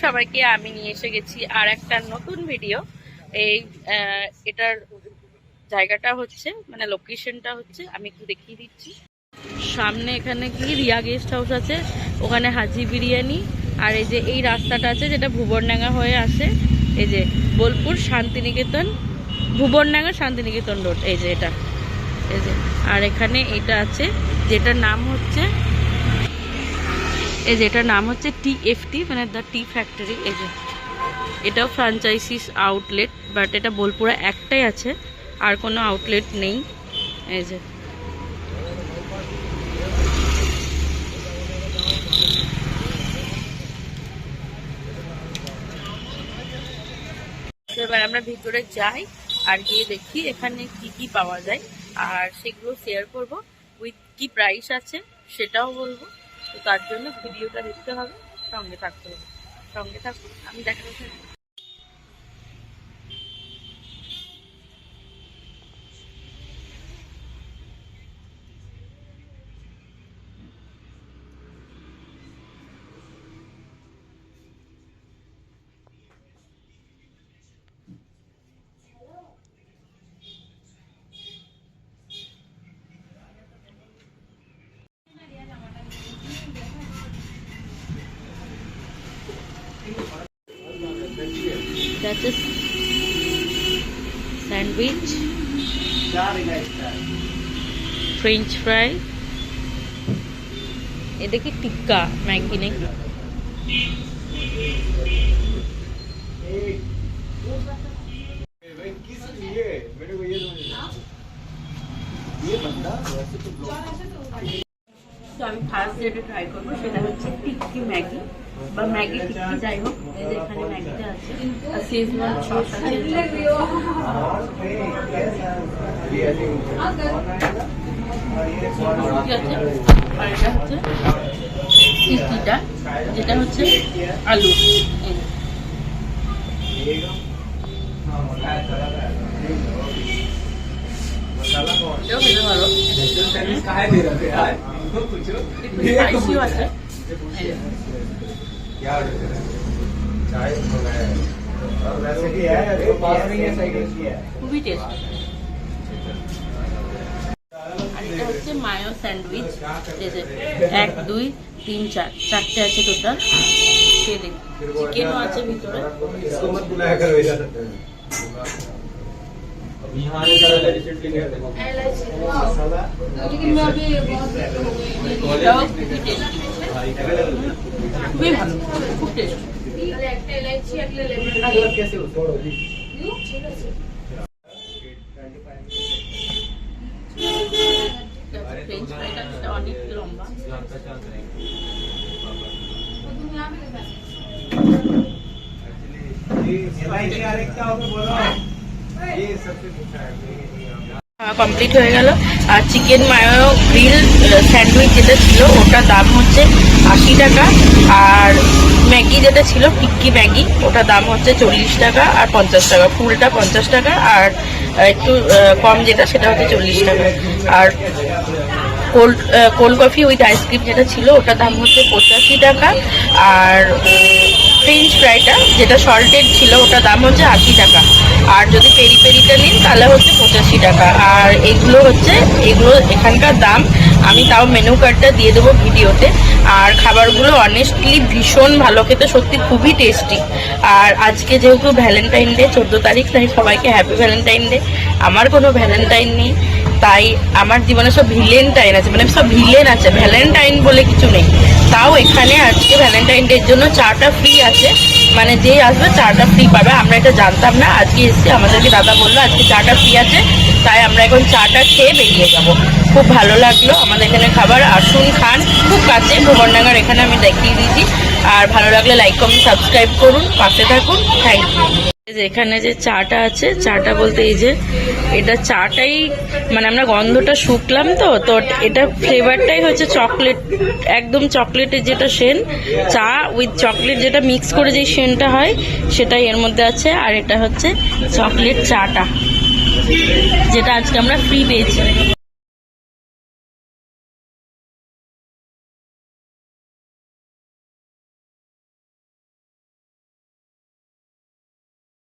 সবাইকে, আমি নিয়ে এসে গেছি আর একটা নতুন ভিডিও। এই এটার জায়গাটা হচ্ছে মানে লোকেশনটা হচ্ছে আমি একটু দেখিয়ে দিচ্ছি। সামনে এখানে কি রিয়া গেস্ট হাউস আছে, ওখানে হাজি বিরিয়ানি। আর এই যে এই রাস্তাটা আছে যেটা ভুবনডাঙ্গা হয়ে আসে, এই যে বোলপুর শান্তিনিকেতন, ভুবনডাঙ্গা শান্তিনিকেতন রোড, এই যে এটা, এই যে। আর এখানে এটা আছে যেটার নাম হচ্ছে, এই যেটার নাম হচ্ছে TFT মানে দ্য টি ফ্যাক্টরি। এই যে এটাও ফ্র্যাঞ্চাইজিস আউটলেট, বাট এটা বোলপুরে একটাই আছে, আর কোনো আউটলেট নেই। এই যে এবার আমরা ভিতরে যাই আর গিয়ে দেখি এখানে কি কি পাওয়া যায়, আর সেগুলো শেয়ার করব, উইথ কি প্রাইস আছে সেটাও বলবো। তো তার জন্য ভিডিওটা দেখতে হবে, সঙ্গে থাকতে হবে, সঙ্গে থাকুন, আমি দেখাতে। That's a sandwich, French fry, এটা কি টিক্কা ম্যাগি নাকি? তো আমি ফার্স্ট যেটা ট্রাই করবো সেটা হচ্ছে টিক্কি ম্যাগি বা ম্যাগি টিক্কি, যাই হোক। এই যে এখানে ম্যাগিটা আছে, আর শেজওয়ান সস আছে, আর এটা হচ্ছে টিক্কিটা যেটা হচ্ছে আলু। এটাও খেতে ভালো, স্পাইসিও আছে। খুবই টেস্ট। আর এটা হচ্ছে মায়ো স্যান্ডউইচ, 1 2 3 4 চারটে আছে টোটাল। খেয়ে দেখি, চিকেনও আছে ভিতরে। খুবই ভালো, খুব টেস্ট। ফ্রেঞ্চ ফ্রাইটা অনেক লম্বা। কমপ্লিট হয়ে গেল। আর চিকেন মায়ো গ্রিল স্যান্ডউইচ যেটা ছিল ওটার দাম হচ্ছে 80 টাকা, আর ম্যাগি যেটা ছিল টিক্কি ম্যাগি ওটার দাম হচ্ছে 40 টাকা আর 50 টাকা, ফুলটা 50 টাকা, আর একটু কম যেটা সেটা হচ্ছে 40 টাকা। আর কোল্ড কফি উইথ আইসক্রিম যেটা ছিল ওটার দাম হচ্ছে 85 টাকা, আর ফ্রেঞ্চ ফ্রাইটা যেটা সল্টেড ছিল ওটার দাম হচ্ছে 80 টাকা, আর যদি পেরি পেরিটা নিন তাহলে হচ্ছে 85 টাকা। আর এগুলো এখানকার দাম। আমি তাও মেনু কার্ডটা দিয়ে দেবো ভিডিওতে। আর খাবারগুলো অনেস্টলি ভীষণ ভালো খেতে, সত্যি খুবই টেস্টি। আর আজকে যেহেতু ভ্যালেন্টাইন ডে, 14 তারিখ, তাই সবাইকে হ্যাপি ভ্যালেন্টাইন ডে। আমার কোনো ভ্যালেন্টাইন নেই, তাই আমার জীবনে সব ভিলেন্টাইন আছে, মানে সব ভিলেন আছে, ভ্যালেন্টাইন বলে কিছু নেই। তাও এখানে আজকে ভ্যালেন্টাইন ডের জন্য চাটা ফ্রি আছে, মানে যে আসবে চাটা ফ্রি পাবে। আমরা এটা জানতাম না, আজকে এসে আমাদেরকে দাদা বললো আজকে চাটা ফ্রি আছে, তাই আমরা এখন চাটা খেয়ে বেরিয়ে যাব। খুব ভালো লাগলো আমাদের এখানে খাবার, আসুন খান, খুব কাছে ভুবনডাঙ্গার, এখানে আমি দেখিয়ে দিয়েছি। আর ভালো লাগলে লাইক কমেন্ট সাবস্ক্রাইব করুন, পাশে থাকুন, থ্যাংক ইউ। এখানে যে চাটা আছে, চাটা বলতে এই যে এটা চাটাই মানে আমরা গন্ধটা শুকলাম, তো এটা ফ্লেভারটাই হচ্ছে চকলেট, একদম চকলেটের যেটা সেন, চা উইথ চকলেট যেটা মিক্স করে যে সেনটা হয় সেটাই এর মধ্যে আছে। আর এটা হচ্ছে চকলেট চাটা যেটা আজকে আমরা ফ্রি পেয়েছি।